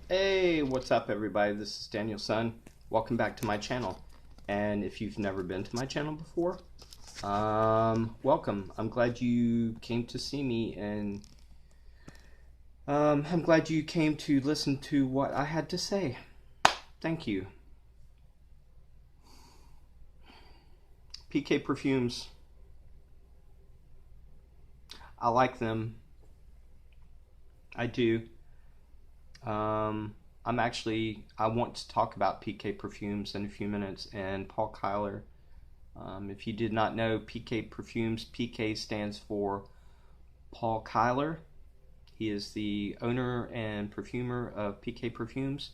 Hey, what's up everybody? This is Daniel's son. Welcome back to my channel. And if you've never been to my channel before, welcome. I'm glad you came to see me, and I'm glad you came to listen to what I had to say. Thank you. PK Perfumes. I like them. I do. I want to talk about PK Perfumes in a few minutes and Paul Kyler. If you did not know, PK Perfumes, PK stands for Paul Kyler. He is the owner and perfumer of PK Perfumes,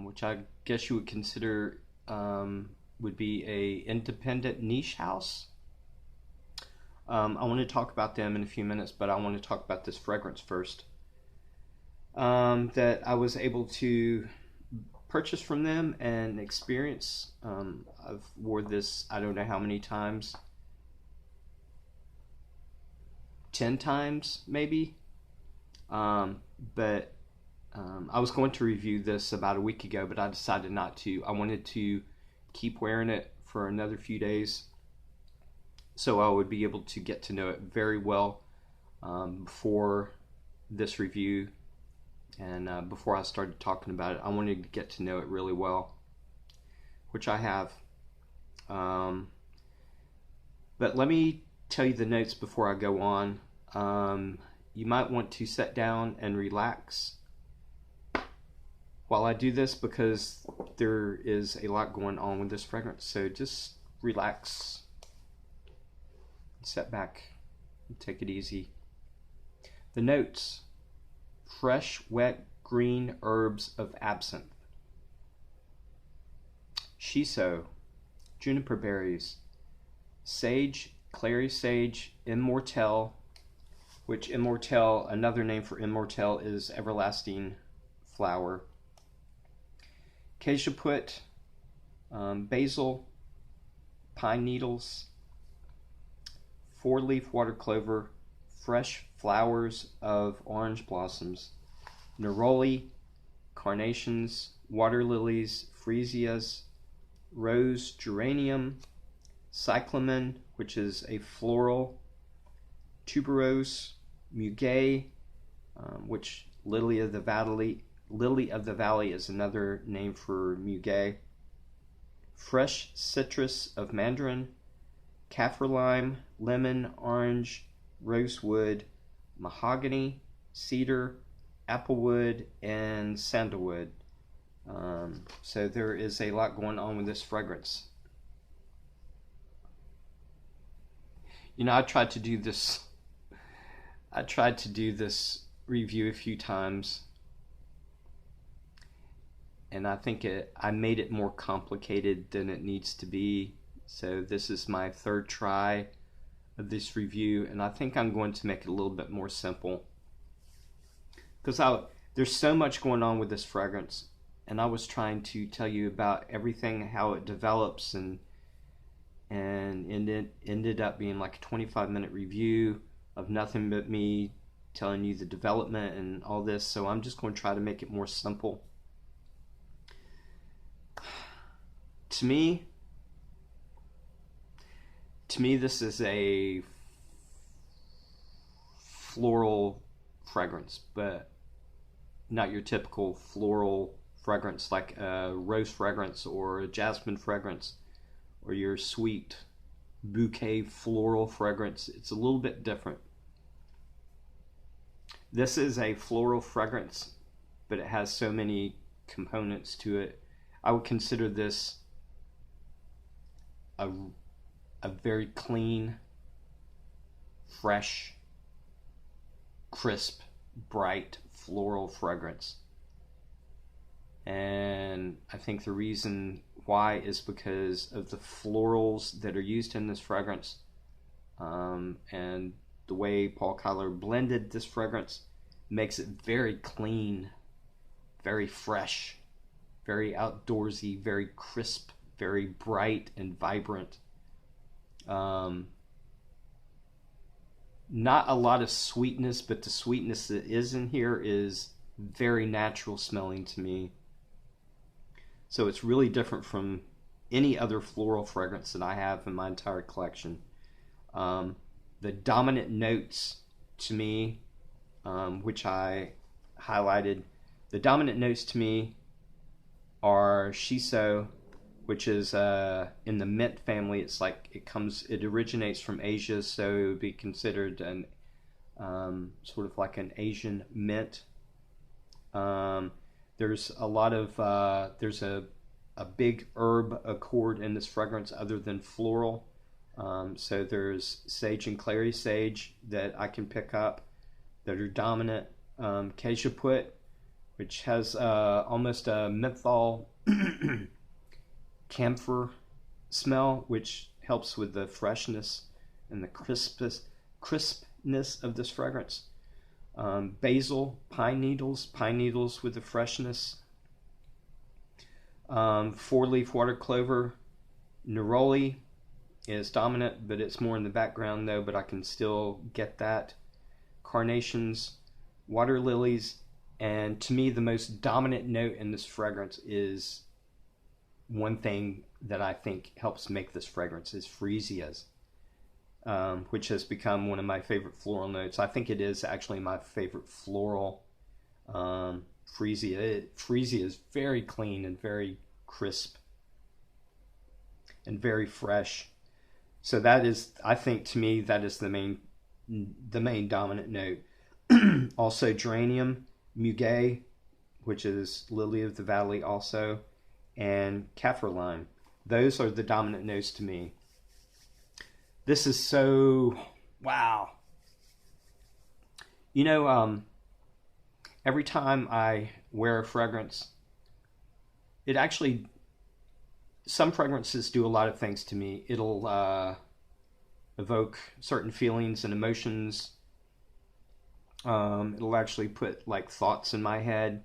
which I guess you would consider would be a independent niche house. I want to talk about them in a few minutes, but I want to talk about this fragrance first. That I was able to purchase from them and experience. I've wore this I don't know how many times, 10 times maybe. But I was going to review this about a week ago, but I decided not to. I wanted to keep wearing it for another few days so I would be able to get to know it very well before this review. And before I started talking about it, I wanted to get to know it really well, which I have. But let me tell you the notes before I go on. You might want to sit down and relax while I do this, because there is a lot going on with this fragrance. So just relax, sit back, and take it easy. The notes: fresh, wet, green herbs of absinthe, shiso, juniper berries, sage, clary sage, immortelle, which immortelle, another name for immortelle is everlasting flower, cajeput, basil, pine needles, four-leaf water clover, fresh flowers of orange blossoms, neroli, carnations, water lilies, freesias, rose geranium, cyclamen, which is a floral, tuberose, muguet, which lily of the valley is another name for muguet, fresh citrus of mandarin, kaffir lime, lemon, orange, rosewood, mahogany, cedar, applewood, and sandalwood. So there is a lot going on with this fragrance. You know, I tried to do this review a few times, and I think I made it more complicated than it needs to be. So this is my third try of this review, and I think I'm going to make it a little bit more simple, because there's so much going on with this fragrance, and I was trying to tell you about everything, how it develops, and it ended up being like a 25-minute review of nothing but me telling you the development and all this. So I'm just going to try to make it more simple. To me, this is a floral fragrance, but not your typical floral fragrance like a rose fragrance or a jasmine fragrance or your sweet bouquet floral fragrance. It's a little bit different. This is a floral fragrance, but it has so many components to it. I would consider this a very clean, fresh, crisp, bright floral fragrance. And I think the reason why is because of the florals that are used in this fragrance, and the way Paul Kyler blended this fragrance makes it very clean, very fresh, very outdoorsy, very crisp, very bright and vibrant. Not a lot of sweetness, but the sweetness that is in here is very natural smelling to me. So it's really different from any other floral fragrance that I have in my entire collection. Um, the dominant notes to me, which I highlighted, the dominant notes to me are shiso, which is in the mint family. It's like it originates from Asia, so it would be considered an sort of like an Asian mint. Um, there's a lot of there's a big herb accord in this fragrance other than floral. So there's sage and clary sage that I can pick up that are dominant. Cajeput, which has almost a menthol camphor smell, which helps with the freshness and the crispness of this fragrance. Basil, pine needles with the freshness. Four-leaf water clover, neroli is dominant, but it's more in the background though, but I can still get that. Carnations, water lilies, and to me the most dominant note in this fragrance is one thing that I think helps make this fragrance is freesias, which has become one of my favorite floral notes. I think it is actually my favorite floral freesia. Freesia is very clean and very crisp and very fresh. So that is, I think, to me, that is the main dominant note. Also, geranium, muguet, which is lily of the valley, also, and kaffir lime. Those are the dominant notes to me. This is so wow. You know, every time I wear a fragrance, it actually, some fragrances do a lot of things to me. It'll evoke certain feelings and emotions. It'll actually put like thoughts in my head.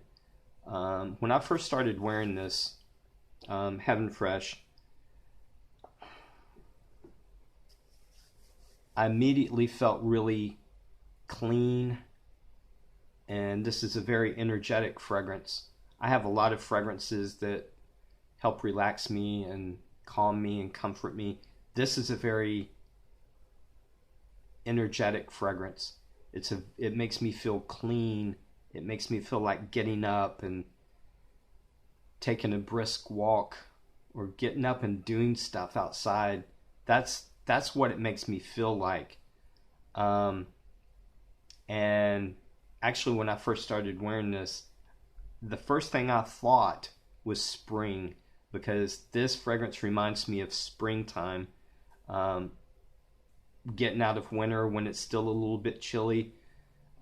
When I first started wearing this, Heaven Fresh, I immediately felt really clean, and this is a very energetic fragrance. I have a lot of fragrances that help relax me and calm me and comfort me. This is a very energetic fragrance. It makes me feel clean. It makes me feel like getting up and taking a brisk walk or getting up and doing stuff outside. That's what it makes me feel like. And actually, when I first started wearing this, the first thing I thought was spring, because this fragrance reminds me of springtime. Getting out of winter when it's still a little bit chilly.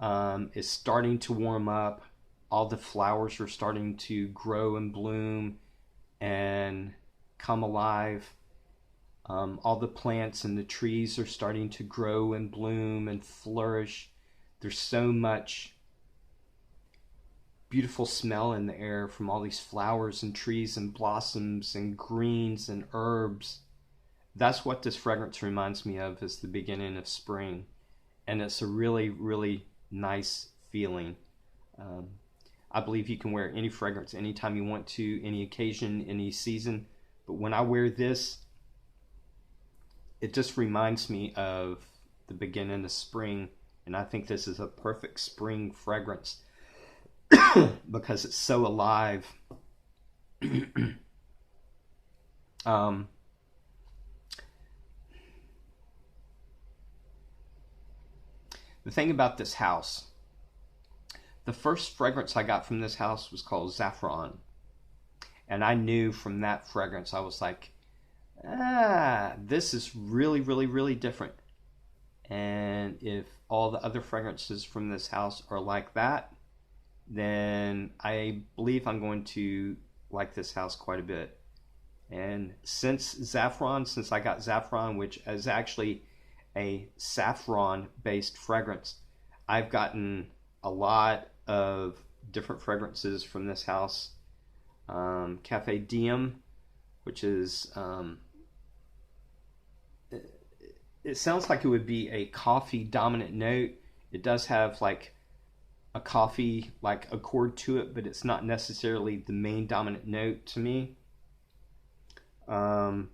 It's starting to warm up. All the flowers are starting to grow and bloom and come alive. All the plants and the trees are starting to grow and bloom and flourish. There's so much beautiful smell in the air from all these flowers and trees and blossoms and greens and herbs. That's what this fragrance reminds me of, is the beginning of spring. And it's a really, really nice feeling. I believe you can wear any fragrance anytime you want to, any occasion, any season. But when I wear this, it just reminds me of the beginning of spring. And I think this is a perfect spring fragrance because it's so alive. The thing about this house, the first fragrance I got from this house was called Saffron. And I knew from that fragrance, I was like, this is really, really, really different. And if all the other fragrances from this house are like that, then I believe I'm going to like this house quite a bit. And since I got Saffron, which is actually a saffron-based fragrance, I've gotten a lot of different fragrances from this house. Cafe Diem, which is, it sounds like it would be a coffee dominant note. It does have like a coffee like accord to it, but it's not necessarily the main dominant note to me. Um,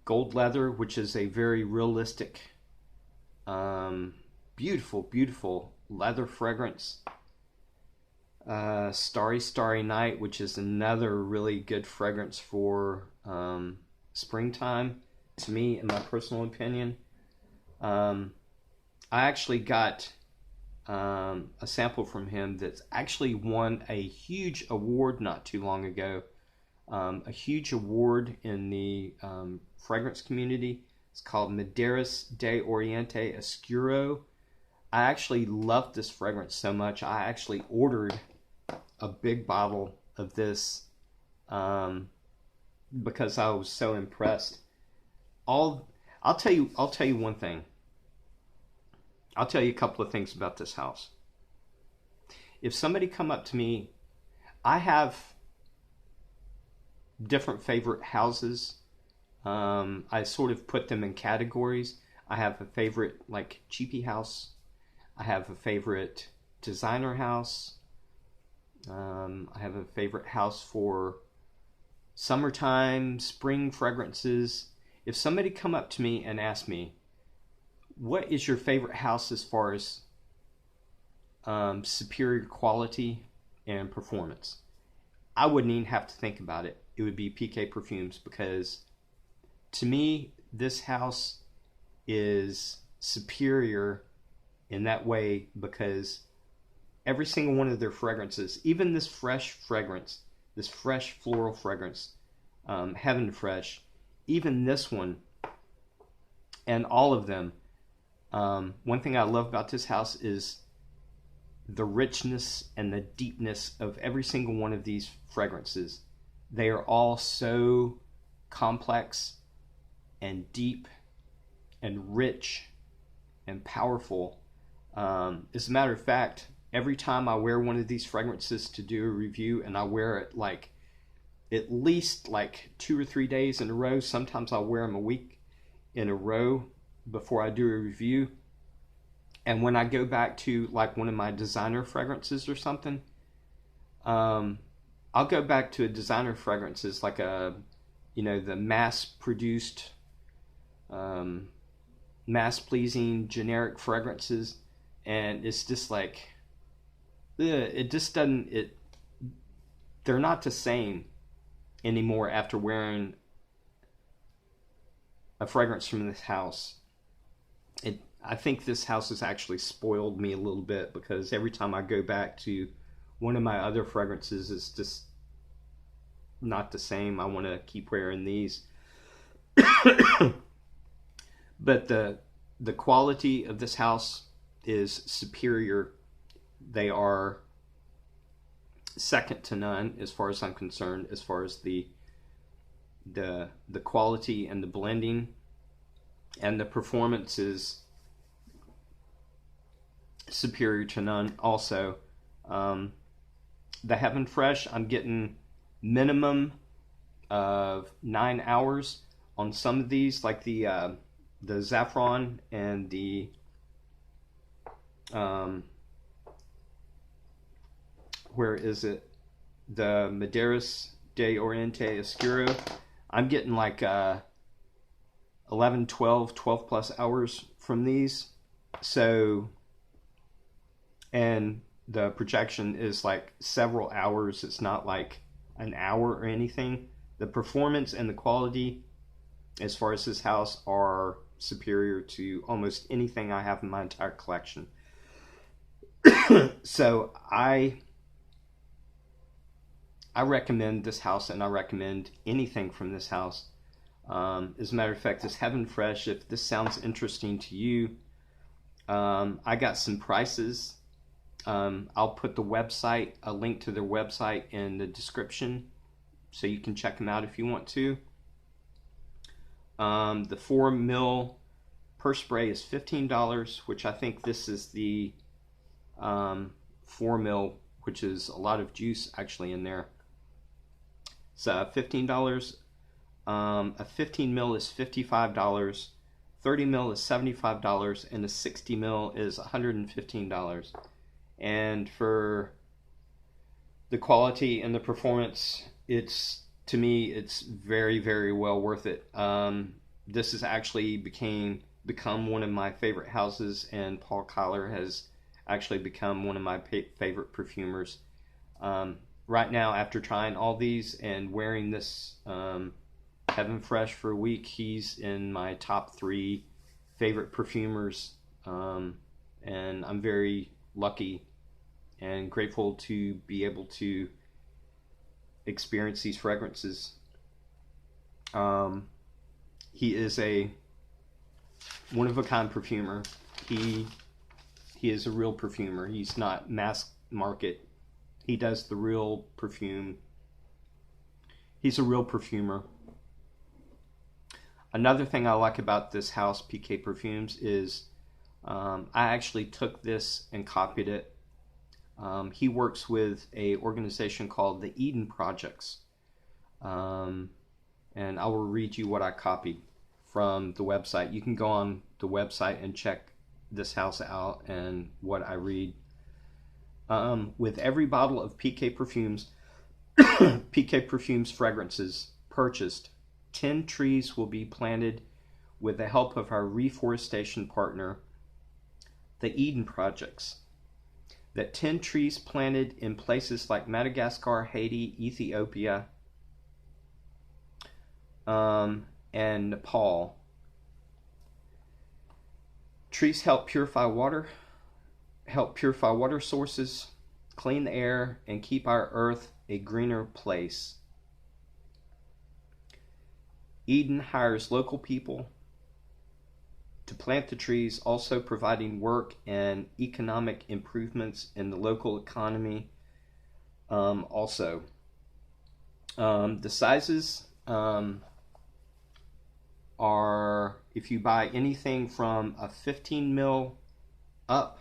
Gold leather, which is a very realistic, beautiful, beautiful leather fragrance. Starry Starry Night, which is another really good fragrance for springtime, to me, in my personal opinion. I actually got a sample from him that's actually won a huge award not too long ago. A huge award in the fragrance community. It's called Madeiras de Oriente Oscuro. I actually loved this fragrance so much, I actually ordered a big bottle of this because I was so impressed. I'll tell you one thing. I'll tell you a couple of things about this house. If somebody come up to me, I have different favorite houses. I sort of put them in categories. I have a favorite like cheapy house. I have a favorite designer house. I have a favorite house for summertime, spring fragrances. If somebody come up to me and ask me, what is your favorite house as far as superior quality and performance, I wouldn't even have to think about it. It would be PK Perfumes, because to me, this house is superior in that way, because every single one of their fragrances, even this fresh fragrance, this fresh floral fragrance, Heaven Fresh, even this one, and all of them, one thing I love about this house is the richness and the deepness of every single one of these fragrances. They are all so complex and deep and rich and powerful. As a matter of fact, every time I wear one of these fragrances to do a review, and I wear it like at least like 2 or 3 days in a row, sometimes I'll wear them a week in a row before I do a review. And when I go back to like one of my designer fragrances or something, I'll go back to a designer fragrances like the mass-produced, mass-pleasing generic fragrances, and it's just like, it just doesn't. They're not the same anymore after wearing a fragrance from this house. I think this house has actually spoiled me a little bit, because every time I go back to one of my other fragrances, it's just not the same. I want to keep wearing these. But the quality of this house is superior. They are second to none as far as I'm concerned, as far as the quality and the blending, and the performance is superior to none also. The Heaven Fresh, I'm getting minimum of 9 hours on some of these, like the Saffron and the where is it? The Madeiras de Oriente Oscuro. I'm getting like 11, 12 plus hours from these. So, and the projection is like several hours. It's not like an hour or anything. The performance and the quality as far as this house are superior to almost anything I have in my entire collection. So I recommend this house, and I recommend anything from this house. As a matter of fact, this Heaven Fresh, if this sounds interesting to you, I got some prices. I'll put the website, a link to their website in the description, so you can check them out if you want to. The 4 ml per spray is $15, which I think this is the 4 ml, which is a lot of juice actually in there. So $15. A 15 ml is $55 30 mil is $75, and the 60 mil is $115. And for the quality and the performance, to me, it's very, very well worth it. This has actually become one of my favorite houses, and Paul Kyler has actually become one of my favorite perfumers. Right now, after trying all these and wearing this Heaven Fresh for a week, he's in my top 3 favorite perfumers, and I'm very lucky and grateful to be able to experience these fragrances. He is a one-of-a-kind perfumer. He is a real perfumer. He's not mass market. He does the real perfume. He's a real perfumer. Another thing I like about this house, PK Perfumes, is I actually took this and copied it. He works with an organization called the Eden Projects. And I will read you what I copied from the website. You can go on the website and check this house out and what I read. With every bottle of PK Perfumes, PK Perfumes fragrances purchased, 10 trees will be planted with the help of our reforestation partner, the Eden Projects. That 10 trees planted in places like Madagascar, Haiti, Ethiopia, and Nepal. Trees help purify water sources, clean the air, and keep our earth a greener place. Eden hires local people to plant the trees, also providing work and economic improvements in the local economy. The sizes are, if you buy anything from a 15 mil up,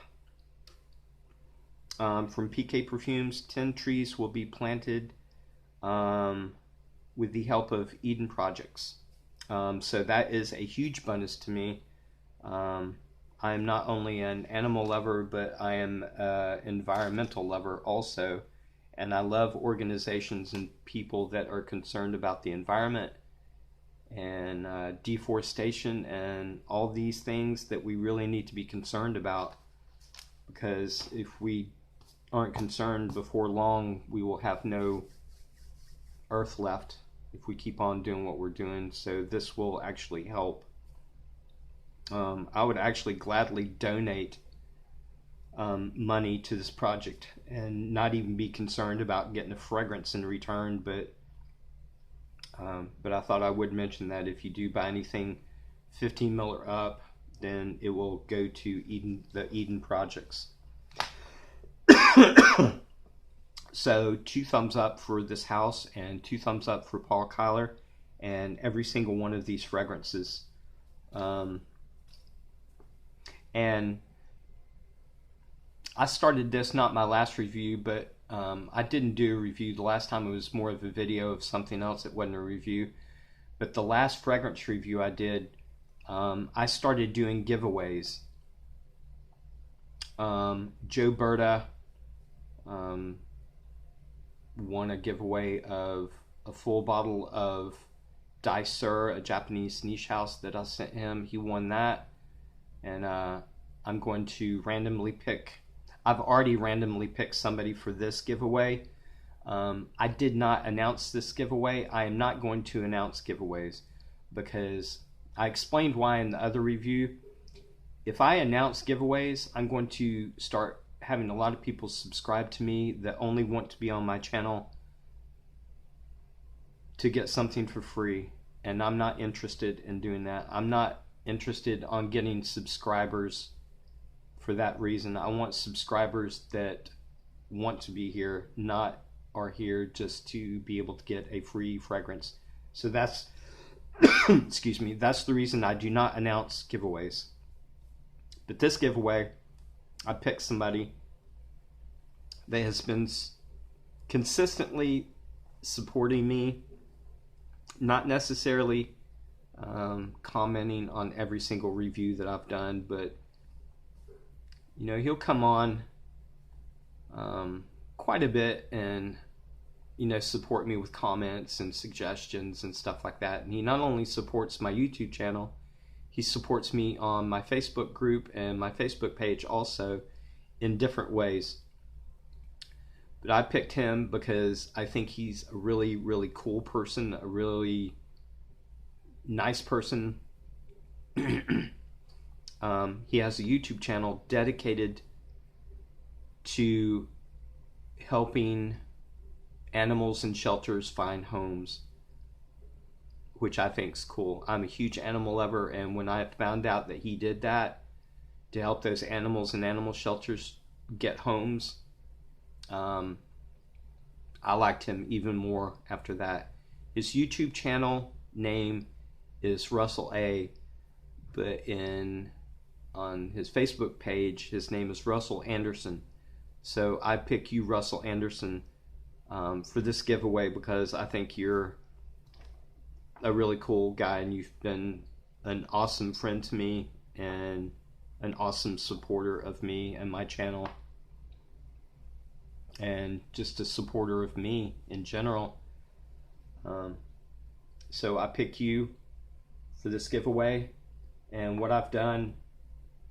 from PK Perfumes, 10 trees will be planted with the help of Eden Projects. So that is a huge bonus to me. I am not only an animal lover, but I am an environmental lover also. And I love organizations and people that are concerned about the environment and deforestation and all these things that we really need to be concerned about. Because if we aren't concerned, before long we will have no earth left if we keep on doing what we're doing. So this will actually help. I would actually gladly donate money to this project and not even be concerned about getting a fragrance in return, but I thought I would mention that if you do buy anything 15 mil or up, then it will go to the Eden Projects. So 2 thumbs up for this house and 2 thumbs up for Paul Kyler and every single one of these fragrances. And I started this, not my last review, but I didn't do a review. The last time it was more of a video of something else. It wasn't a review. But the last fragrance review I did, I started doing giveaways. Joe Berta won a giveaway of a full bottle of Daisur, a Japanese niche house that I sent him. He won that. And I'm going to randomly pick. I've already randomly picked somebody for this giveaway. I did not announce this giveaway. I am not going to announce giveaways because I explained why in the other review. If I announce giveaways, I'm going to start having a lot of people subscribe to me that only want to be on my channel to get something for free. And I'm not interested in doing that. I'm not interested on getting subscribers for that reason. I want subscribers that want to be here, not are here just to be able to get a free fragrance. So that's excuse me, that's the reason I do not announce giveaways. But this giveaway, I picked somebody that has been consistently supporting me, not necessarily commenting on every single review that I've done, but you know, he'll come on quite a bit and, you know, support me with comments and suggestions and stuff like that. And he not only supports my YouTube channel, he supports me on my Facebook group and my Facebook page also in different ways. But I picked him because I think he's a really, really cool person, a really nice person. He has a YouTube channel dedicated to helping animals in shelters find homes, which I think is cool. I'm a huge animal lover, and when I found out that he did that to help those animals in animal shelters get homes, I liked him even more after that. His YouTube channel name is Russell A, but on his Facebook page, his name is Russell Anderson. So I pick you, Russell Anderson, for this giveaway because I think you're a really cool guy and you've been an awesome friend to me and an awesome supporter of me and my channel, and just a supporter of me in general. So I pick you for this giveaway. And what I've done,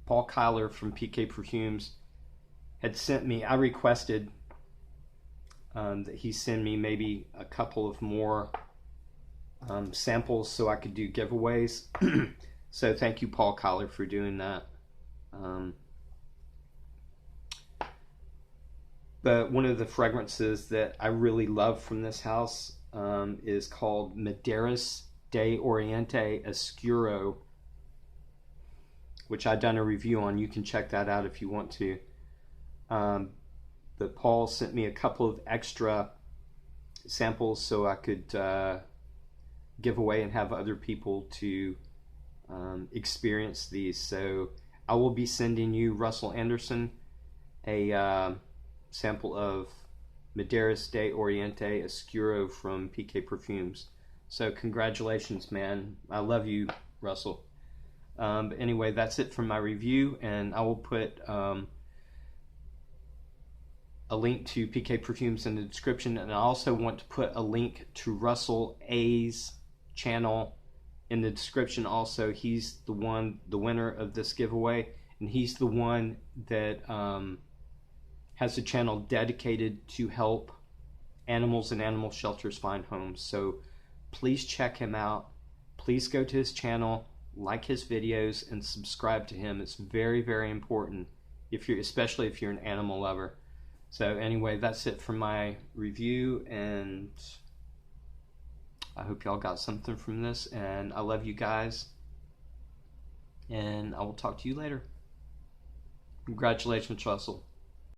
Paul Kyler from PK Perfumes had sent me, I requested that he send me maybe a couple of more samples so I could do giveaways. So thank you, Paul Kyler, for doing that. But one of the fragrances that I really love from this house is called Maderas de Oriente Oscuro, which I've done a review on. You can check that out if you want to. But Paul sent me a couple of extra samples so I could give away and have other people to experience these. So I will be sending you, Russell Anderson, a sample of Maderas de Oriente Oscuro from PK Perfumes. So congratulations, man. I love you, Russell. But anyway, that's it from my review, and I will put a link to PK Perfumes in the description, and I also want to put a link to Russell A's channel in the description also. He's the winner of this giveaway, and he's the one that has a channel dedicated to help animals in animal shelters find homes. So please check him out. Please go to his channel, like his videos, and subscribe to him. It's very, very important, especially if you're an animal lover. So anyway, that's it for my review, and I hope y'all got something from this, and I love you guys, and I will talk to you later. Congratulations, Russell.